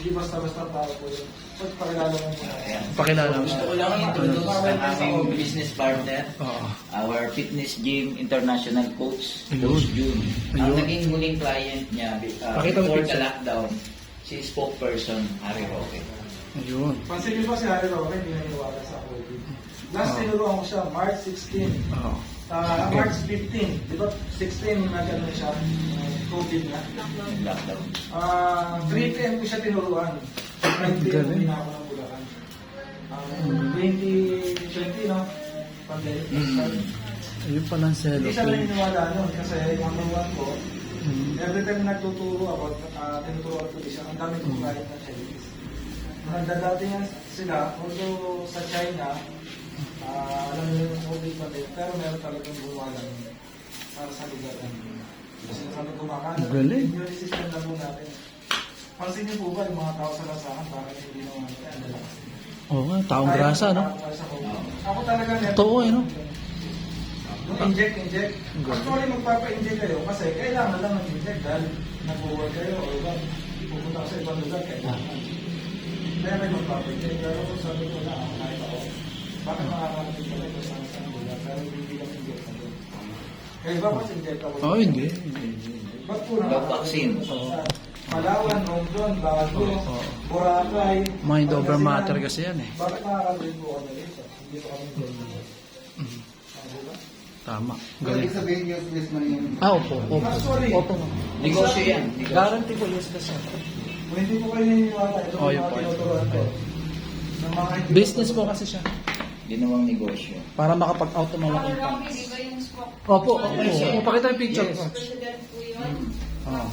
Hindi basta-basta tao po yun. So, pakilala mo muna. Pakilala mo. Gusto ko lang introduce ang aming business partner, Oo. our fitness gym international coach, Ayun. Coach June. Ang Ayun. naging huling client niya Pakita mo before picture. the lockdown, si spokesperson, Harry Roque. Ayun. Pansin niyo ba si Harry Roque, hindi naniniwala sa COVID. Last tinuruan ko siya, March 16. Oo. March 15. Di ba 16 nag-ano siya, COVID na. Yung lockdown. 3 p.m. ko siya tinuruan. 9 p.m. Galing. na ako ng Bulacan. 2020, no? Pandemic. Ayun pala ang Hindi siya cellophane. naniniwala nun kasi yung number 1 ko, Mm. every time nagtuturo ako, tinuturuan ko siya, ang dami kong kahit na Chinese. Nagdadating sila, although sa China, alam nyo yung COVID pa din, pero meron talagang buwalan para sa lugar namin. Kasi kami kumakain, Galing. immune system na po natin. Pansin niyo po ba yung mga tao sa lasahan, parang hindi naman ang dalakas. Oo nga, taong grasa, no? Ako talaga never. Totoo, eh, no? Yung inject. Actually, magpapa-inject kayo kasi kailangan lang mag-inject dahil nag-work kayo o ba, pupunta ka sa ibang lugar, kailangan. Kaya may magpapa-inject. Pero kung sabi ko na, kahit ako, bakit makakarating pala ito sa lugar? Pero hindi lang inject na doon. Kaya iba mas injectable. Oo, hindi. Ba't po na? Yung vaccine. Palawan, Romblon, Bago, Oo. Boracay. Mind over Pangasinan. matter kasi yan eh. Bakit nakakarating po kami rito? Hindi pa kami dito. Mhm. Tama. Ibig Galing. sabihin useless man yung... Opo. Actually, Opo. Negosyo yan. Negosyo. Guarantee ko useless yan. Kung hindi po kayo naniniwala, ito Oh, yung yun mga po, yun po. tinuturuan ko. Ng mga hindi Business po kasi siya. Ginawang negosyo. Para makapag-out ng malaking Rocky, funds. di ba yung smoke? Opo. Pakita yung picture. Yes. President po yun. Oo.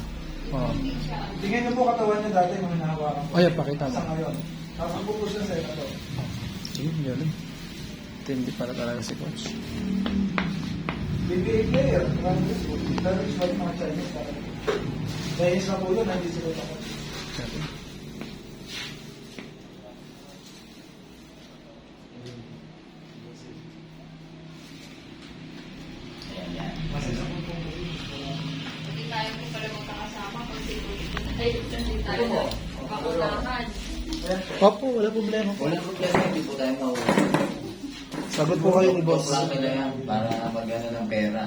Oo. Hindi siya. Tingnan niyo po katawan niya dati nung hinahawakan ko. Ayan, pakita mo. Sa ngayon. Tapos po siya sa ito. Sige, galing. Tindi pala talaga si Coach. BBA player, maraming gusto. Pero usually mga Chinese talaga. Chinese na po yun, hindi sila takot. Galing. Ayan, yan. Kasi sa puntong po Hindi tayo po pala magkakasama pag sigurito na tayo. Hindi tayo Opo. makakulakan. Opo, wala problema po. Walang problema, hindi po tayo mawala. Sagot po kayo ni boss. Plano na yan para magana ng pera.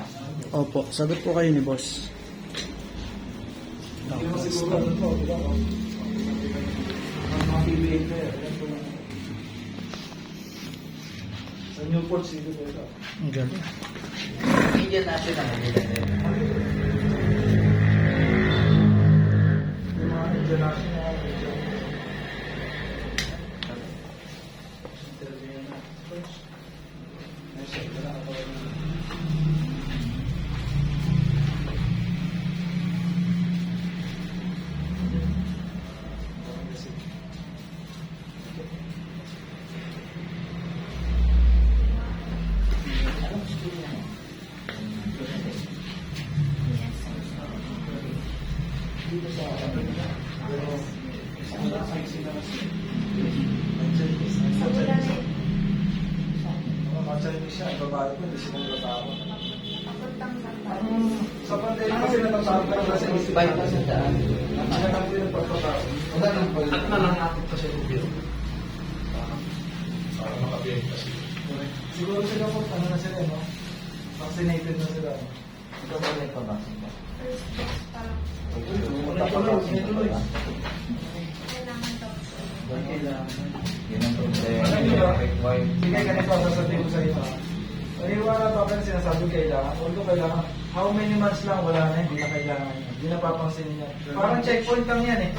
Opo, sagot po kayo ni boss. Hindi mo siguro ano po, di ba? Ang mga BBA player, yan po lang. Sa Newport City po ito. Ang galing. Indian national. Yung mga international, dito sa pero sa sila mga Chinese siya, ang babae ko, hindi sila natatakot. Sa pandemic kasi natatakot ka kasi Bye pa sa daan. Nakatakot din ang pagkatakot. Wala nang pala. At nanangakot kasi yung biro. Para makabiyay kasi. Siguro sila po, ano na sila, no? Vaccinated na sila. Ikaw ba may pabaksin ba? First dose parang Tuloy. kailangan daw. Yun ang problema. Alam niyo ba? Sige, ganito ang sasabihin ko sa iyo. Naniwala pa kayo sinasabi kailangan. Although kailangan, how many months lang wala na, hindi na kailangan niya. Hindi na papansin niya. Parang checkpoint lang yan eh.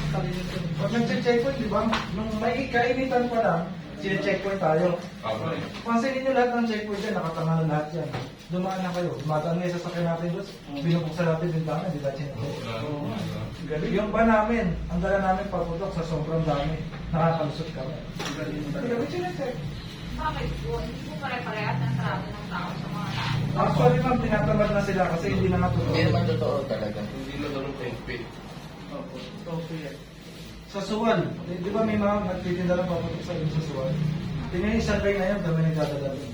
Pag nag-checkpoint, di ba? Nung may kainitan pa lang, sine-checkpoint tayo. Pansinin niyo lahat ng checkpoint yan, nakatanga na lahat yan. Dumaan na kayo. Dumadaan na yung sasakyan natin doon. Binubuksan natin din dami, di ba? Galing. Yung ba namin, ang dala namin paputok sa sobrang dami. Nakakalusot kami. Galing sine-check. Bakit po? Hindi po pare-parehas ang trato ng tao sa mga tao. Actually, ma'am, tinatamad na sila kasi hindi na matutulog. Hindi naman totoo talaga. Okay. Sa Suwan, di ba may mga nagtitinda ng paputok sa inyo sa Suwan? Tingnan yung isang kayo ngayon, kami nagdadala doon.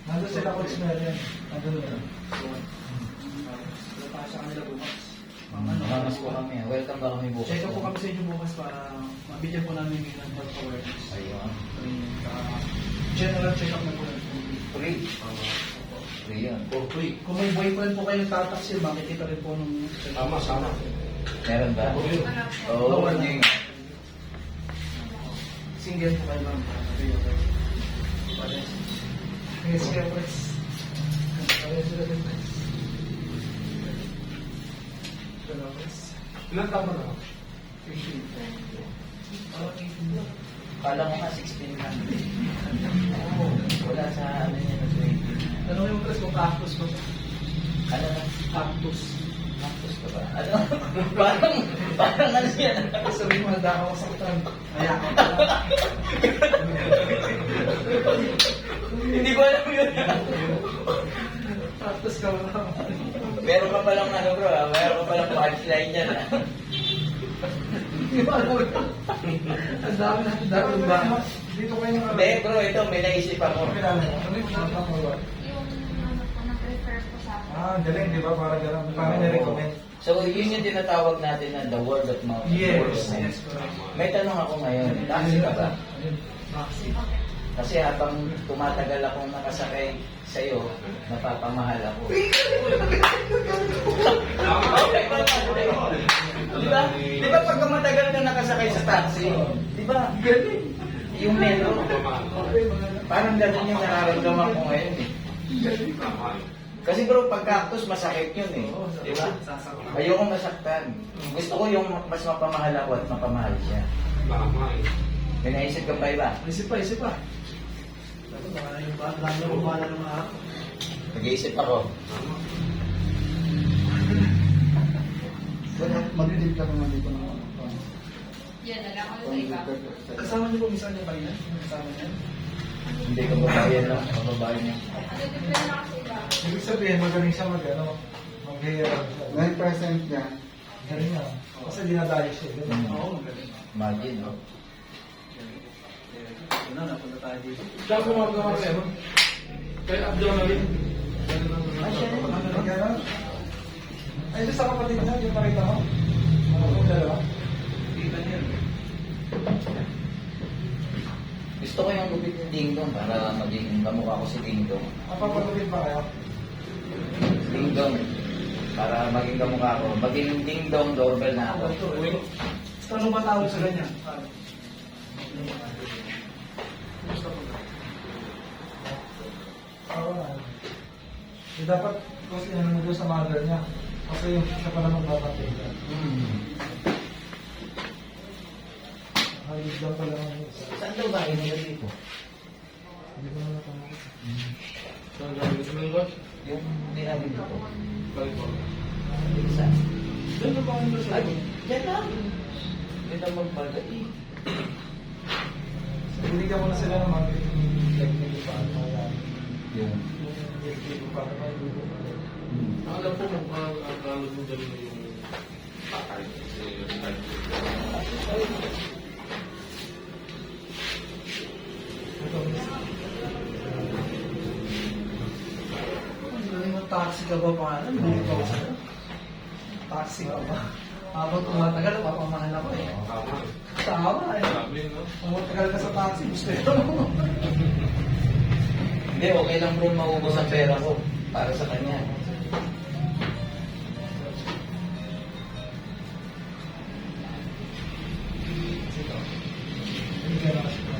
Nandun sila Coach Merian. Nandun na. Suwan. Napasa kanila bukas. Makamas po kami. Welcome ba kami bukas? Check up po kami sa inyo bukas para bigyan po namin ng health awareness. Ayun. General check-up na po lang. Free. Free yan. Kung may boyfriend po kayo tataksil, makikita rin po nung... Tama. Meron ba? Wala po. Oo, Wala. hindi. Single po kayo lang. Yes, kaya press. Kaya sila din press. Kaya press. Ilan tama na? 15. Parang 18 lang. Kala ko nga 16 lang. Wala sa ano niya na 20. Ano yung press mo? Cactus ba? Ano na? Cactus. Cactus ka ba? Ano? parang ano yan? Sabihin mo, handa ako sa kutan. Kaya ako. Hindi ko alam yun. Cactus ka ba? Meron ka palang ano bro, meron ka palang punchline yan. Hindi ba alam mo? Ang dami natin dami ba? Dito kayo Hindi bro, ito may naisip ako. Ano yung mga ba? Yung ano po, na-prefer po sa akin. Ah, galing, di ba? Para gano'n. Para na-recommend. So yun yung tinatawag natin na the word of mouth. Yes, yes, correct. May tanong ako ngayon, taxi ka ba? Taxi. Kasi habang tumatagal akong nakasakay sa'yo, napapamahal ako. Di ba? Di ba pagka matagal ka nakasakay sa taxi, di ba? Yung metro, parang ganun yung nararamdaman ko ngayon eh. Kasi bro, pag cactus, masakit yun eh. Di ba? Ayoko masaktan. Gusto ko yung mas mapamahal ako at mapamahal siya. May naisip ka ba iba? Isip pa. Dapat baka na yung bata lang umala ng mga ako. Nag-iisip ako. Mag-dip lang naman dito ng ano. Yan na lang ako sa iba. Kasama niyo po minsan yung bayan? Kasama niya? Hindi ko babayan lang. Bababayan niya. Ano yung na ako sa iba? Ibig sabihin, magaling siya mag-hair. 9% niya. Galing niya. Kasi dinadayo siya. Galing. Mm. Oo, magaling. Imagine, no? Ano, napunta tayo dito. Siya gumagawa rin. Kaya abdominal. Ay, siya rin. Ano, gano'n? Ay, doon sa kapatid niya, yung pakita mo. Ano kung dalawa? Kita niya. Gusto ko yung gupit ng Dingdong para maging kamukha ko si Dingdong. Papapagupit pa kayo? Dingdong. Para maging kamukha ko. Maging Dingdong doorbell na ako. Ano ba tawag sa ganyan? Oo nga. Dapat kasi ano mo doon sa mother niya. Kasi yung siya pala magpapatid. Halos daw pala ng isa. Saan daw ba yung dito? Hindi ko na natanong. Yung nilagay dito. Balik Saan? Doon na ba ang gusto? Ay, yan lang. Hindi na magbaga eh. Binigyan mo na sila ng marketing technique para kaya Yung... yung para may lugo pa rin. Alam ko kung ang mo dyan yung pakay. Ito, miss. Galing mo, taxi ka ba pa? Ano ba sa'yo? Taxi ka ba? Habang tumatagal, papamahal ako eh. Tama. Tama eh. Sabi, no? Kung matagal ka sa taxi, gusto ito mo. Hindi, okay lang bro maubos ang pera ko para sa kanya. Binigyan na kasi ko.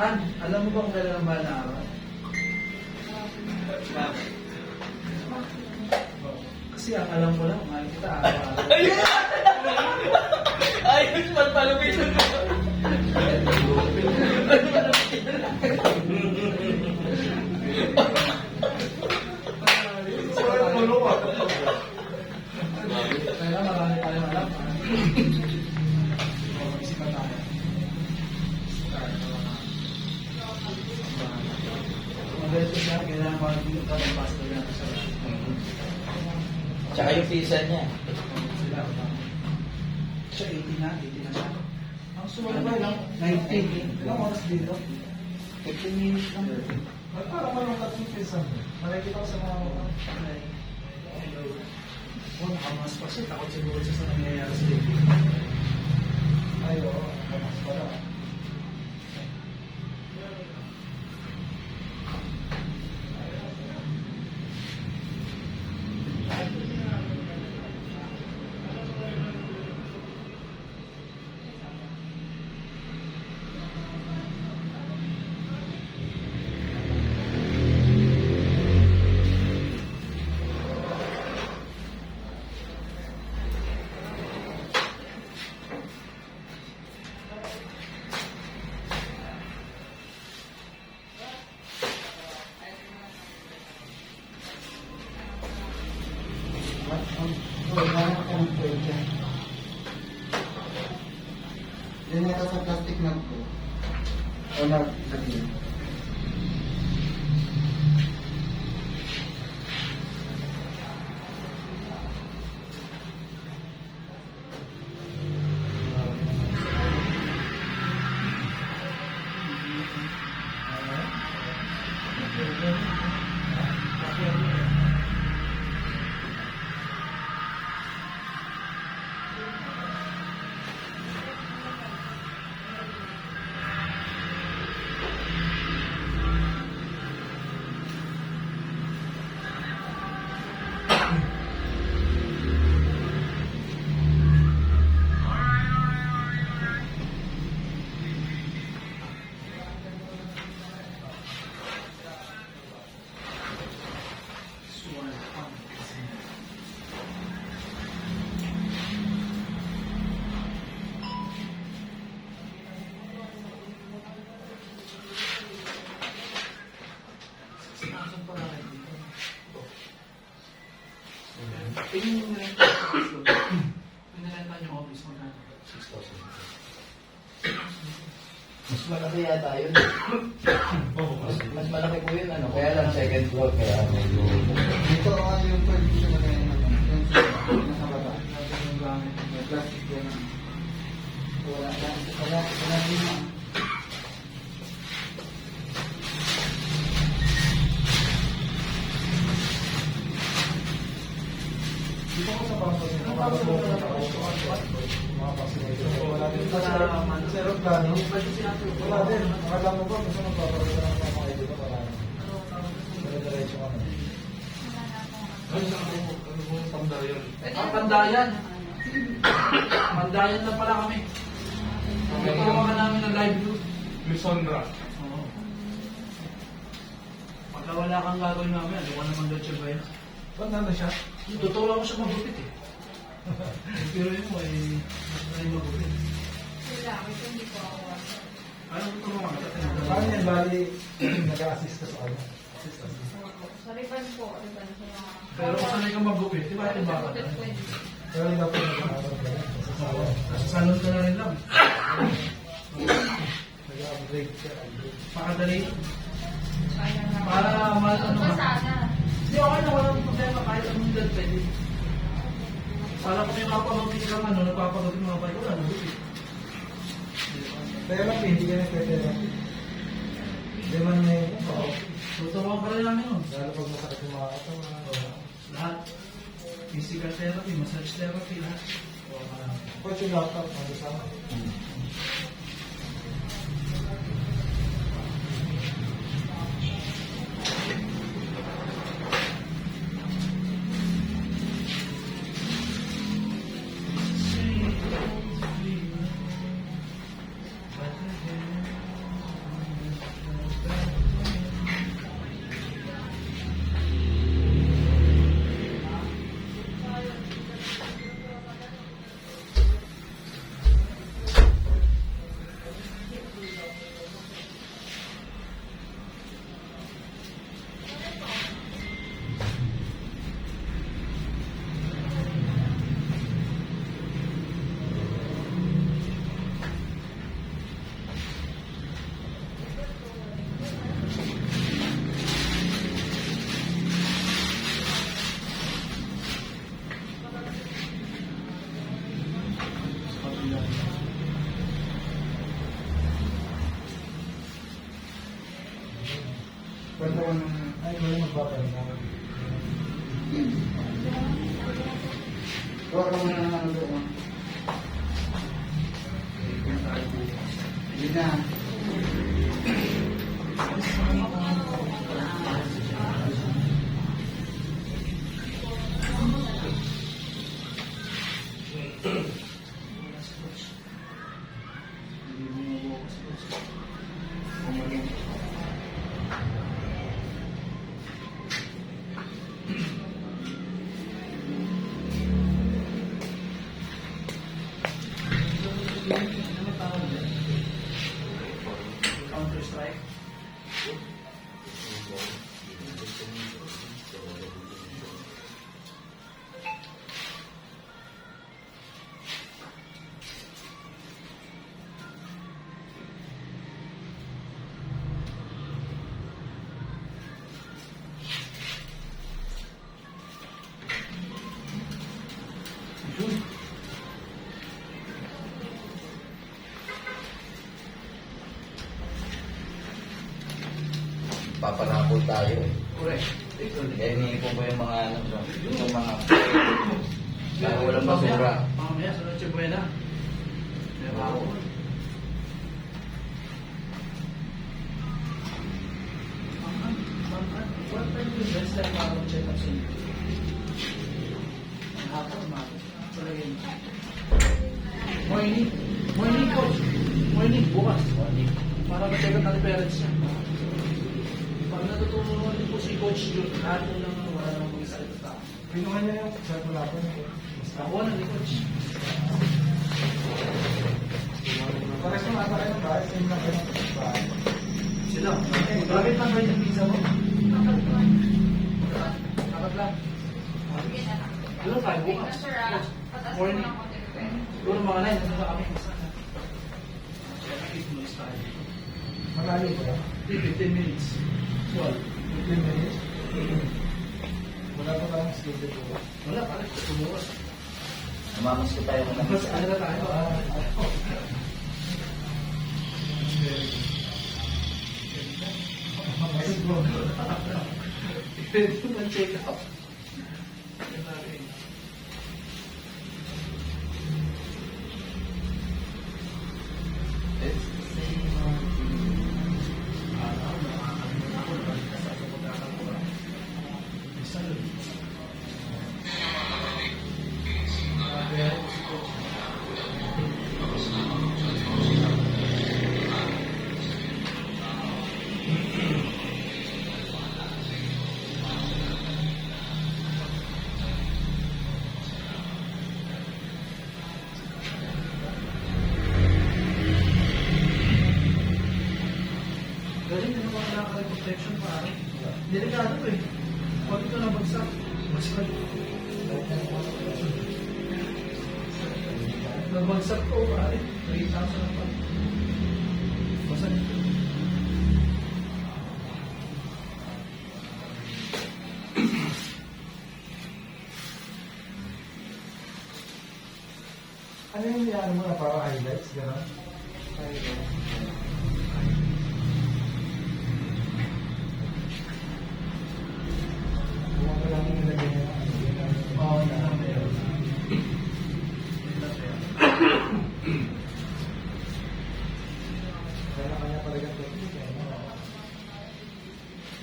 An, alam mo ba kung kailan ang mahal na araw? Kasi ang alam ko lang, mahal kita araw-araw. Ayos, magpalupit. Kaya marami tayong alam. Isipan tayo. Maganda siya, kailangan makikita tayo ng pastor natin sa Tsaka yung pizza niya. sila. Siya 80 na siya. Ang suwala ba lang? 19. Ilang oras dito? 15 minutes lang. Parang malungkat yung pizza. Nakikita ko sa mga nakamas pa siya. Takot siguro siya sa nangyayari sa baby. Ay, oo. Nakamas pa lang. Yan yata sa plastic nut ko. O lagyan. Mas malaki yata yun. Mas malaki po yun, ano? Kaya lang second floor, kaya medyo... Ito yung pwede na ganyan naman. Yung nasa baba. May plastic yan. Wala din na. Dito ko sa pasok niya. Wala din sa aeroplano. Wala din. Akala mo ba gusto magpapagod ng mga ito pa para diretso kami. Ay, ano mo pandayan? Pandayan. Pandayan na pala kami. Nagkawa ka namin ng live view. Lisandra. Oo. Pagka wala kang gagawin namin, ano ka naman Dutch ba yan? Ba't nandun siya? Totoo ako siya magupit eh. Pero yun mo ay mas na yung magupit. Sila, ito hindi ko ako. Ano ko tulungan ka? Paano yan? Bali, nag-a-assist ka sa kanya. Sa riban po, riban sa mga... Pero kung sanay kang magupit, di ba ito ba? Pero hindi dapat nag-aaral ka rin. Masasawa. Nasa salon ka na rin lang. Nag-upgrade ka. Pakadali. Kaya na. Para ano Ito sana. Hindi okay na walang problema kahit anong dad pwede. Para kung may mapagupit kang ano, nagpapagupit mga bike, wala nagupit. Pero hindi ka nag-therapy. Hindi man may Tuturuan ka rin namin nun. lalo pag masakit yung mga katawan. Lahat. Physical therapy, massage therapy, lahat. Coach yung laptop, nandun sa akin. Kwento ko nung, ay, wala magpapahinga. Huwag ka muna ng ano doon. Hindi na. Counter strike. Paparapol tayo eh. Correct. Kaya iniipon ko yung mga ano, yung mga para walang basura. Mamaya, sa Noche Buena. Meron ako. What time is best time para mag-check up sa inyo? Ang hapon, umaga. Palagay mo. Morning. Morning, coach. Morning, bukas. Para mag-check up natin parents niya. Pag natutulungan din po si Coach Jun, lahat po lang wala nang mag-isa ito tao. Pinuha niya yung sa tulapon. Ako na ni Coach. Pares yung ata kayo ng bahay, same lang kayo ng bahay. Sila. Bakit lang ba yung pizza mo? Dapat lang. Doon tayo bukas. Morning. Doon mga 9, nandun na kami. Check mo tayo. Malalim ko lang. 15 minutes. 12. 15 minutes. Wala pa lang schedule ko. Wala pala. Tumuwas. Namamas ko tayo ng Mas ano na tayo? Pwede mo check up. Galing na naman nakakal protection pare. Delikado eh. Huwag ito na bagsak. Bagsak. Nabagsak ko pare. 3,000 na pa. Basag. Ano yung nilaano mo na para highlights? Gano'n? Kung ako lang yung nilagay niya. Oo, na meron. Kaya pala ganito.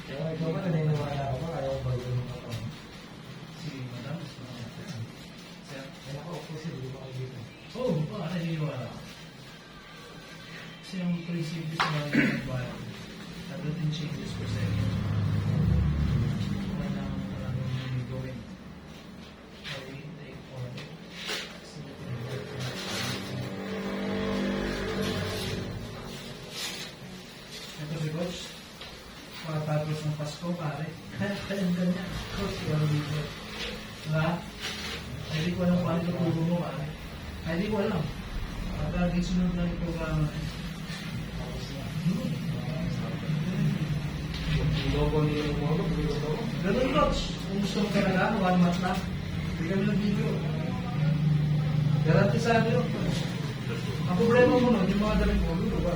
Kaya ikaw ba naniniwala ako ba? Ayaw ko bago mo ako. Sige, madam. Sir. Kaya ako, kasi hindi ko dito. Oo, baka naniniwala ka. Kasi yung prinsipyo sa mga ginagawa, everything changes for second. Kailangan mo talagang may gawin. Okay, take order. Ito si Coach. Pagkatapos ng Pasko, pare. Kayang ganyan. Coach, yung dito. Diba? Hindi ko alam kung ano tuturo mo, pare. Ay, hindi ko alam. Pagkaging sunod lang yung programa na yun. Ganun, Coach. Kung gusto mo talaga, 1 month lang. Hindi kami ng video. Garantisado yun. Ang problema mo nun, yung mga daling ulo, diba?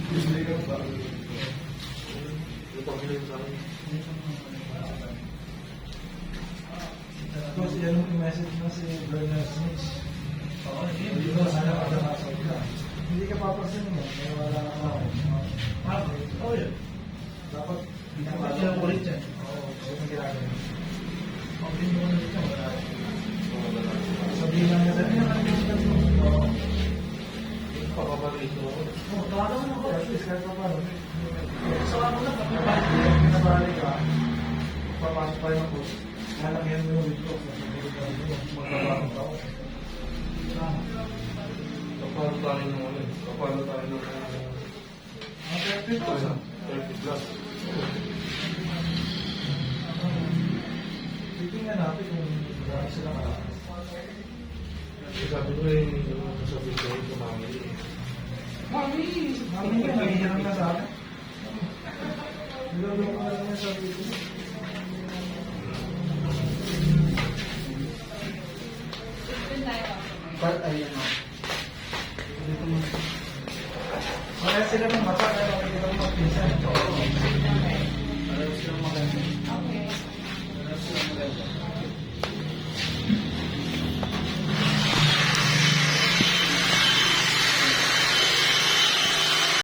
Hindi ka Tapos yan yung message mo si Bernard Smith. Oo, hindi. Hindi mo sana makasasal ka. Hindi ka papasin mo. May wala ka na. Oo, yun. Dapat Dapat silang ulit yan. Oo, gusto mo ginagawa. Pag hindi mo ulit yan, wala. Sabihin lang nila, ano naman yung ganito? Oo. Papabalito ako. Oo, baka naman ako. At least kahit pa paano. Sa ako lang, Pinabalik ka. Papasok pa yung post. Lalagyan mo yung video. Magbabago ka ako. Kapalo tayo ng ano eh. Kapalo tayo ng Ang 30,000. 30 plus. Titingnan natin kung gano'n sila kalakas. Sabi ko eh, yung sabi ko eh, kumamay eh. Mami ka, nangihiram ka sa akin. Niloloko ka lang yan sa video. Doon tayo. Ayun o. Kaya sila ng mata, kaya makikita mo magpinsan. Oo.